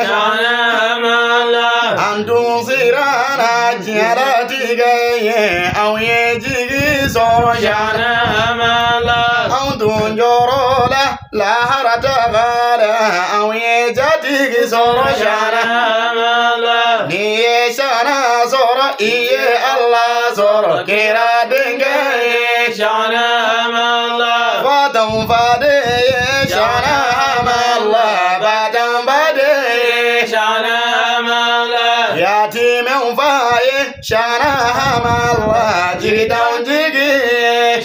شانهم الله أنتم صيرانا جيراتي جاي أو يجي صور شانهم الله أنتم جرولا لا هرت غالا أو يجي صور شانهم الله نيشانا صور إيه الله صور كيرا دنجاي شانهم الله فاتم فادي شانهم الله باتم بادي شانهم الله ياتيم فاي شانهم الله جيداو جيجي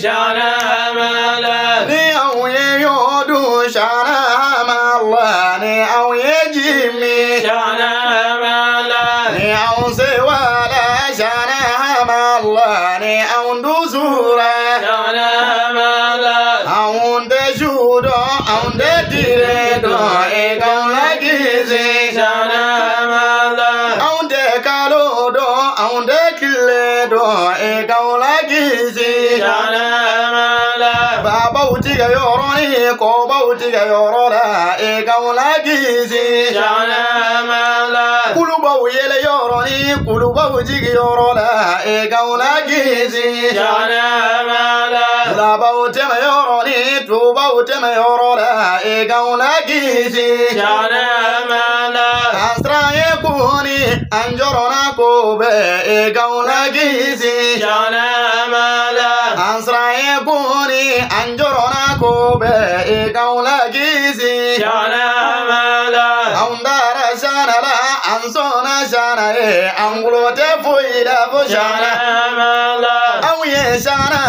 شانهم الله نيو يودو شانهم الله نيو يجيمي شانهم الله نيو سوالا شانهم الله نيو ندوزورا شانهم الله أون دجودو أون دتيردو إيكون لجيزي شانهم الله أون دكالودو أون دكيلدو إيكون لجيزي شانهم الله بابا وتيجا يوروني كوبا وتيجا يورولا إيكون لجيزي شانهم الله كلوبا ويلا يوروني كلوبا وتيجا يورولا إيكون لجيزي شانهم الله لابا وتما يوروني توبا وتما يورولا إيكون لجيزي شانهم الله أسرع يكوني أنجرنا كوبا إيكون لجيزي شانهم الله أسرع يكوني أنجرنا كوبا إيكون لجيزي شانهم الله أون دار شانا لا أنسونا شانا أنغلو تفوي لا فشانا شانهم الله أو يشانا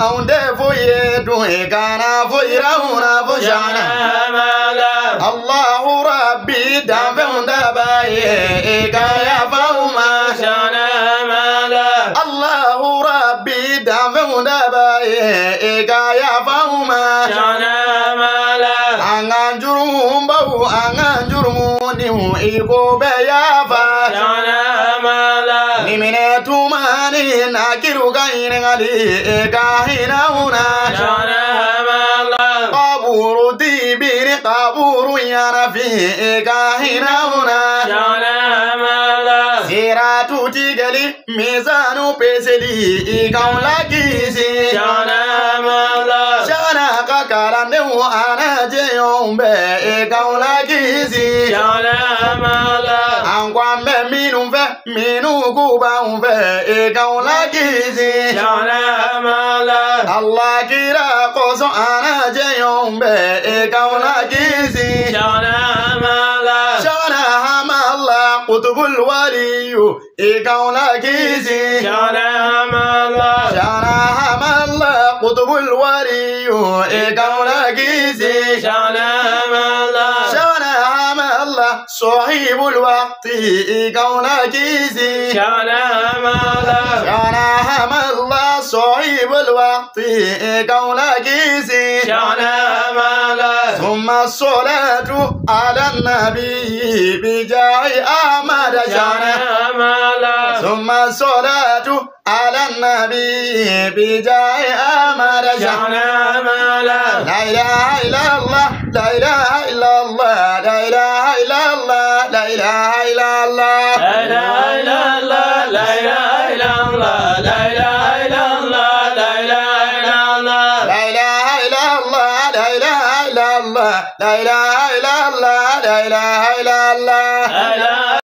أون تفوي دوي كانا فوي راونا فشانا شانهم الله الله ربي دافعون دباي إيكايا فوما شانهم الله الله ربي دافعون دباي إيكايا فوما شانهم الله Angan jurum bau angan jurum niu iko beyafa شانهم الله nimine tumani nakiru gaine ngali kahina una شانهم الله qaburu tibiri qaburu yana fi kahina una شانهم الله siratu tigali mizanu peseli kaula gizi شانهم الله shana kakalande ana jeyombe kaula gizi شانهم الله Ankwambe minu kuba umbe kaula gizi شانهم الله Allah kira koso ana jeyombe kaula gizi شانهم الله shana hamalla qutbul waliyu kaula gizi شانهم الله shana hamalla qutbul waliyu kaula gizi شانهم الله shana hamalla sahibul waqti kaula gizi شانهم الله shana hamalla sahibul waqti kaula gizi شانهم الله ثم الصلاة على النبي بجاه أحمد شانه شانهم الله ثم الصلاة على النبي بجاه أحمد شانه شانهم الله لا إله إلا الله لا إله إلا الله لا إله إلا الله لا إله إلا الله لا إله إلا الله لا إله إلا الله لا إله إلا الله لا إله إلا الله لا إله إلا الله لا إله إلا الله لا إله إلا الله لا إله إلا الله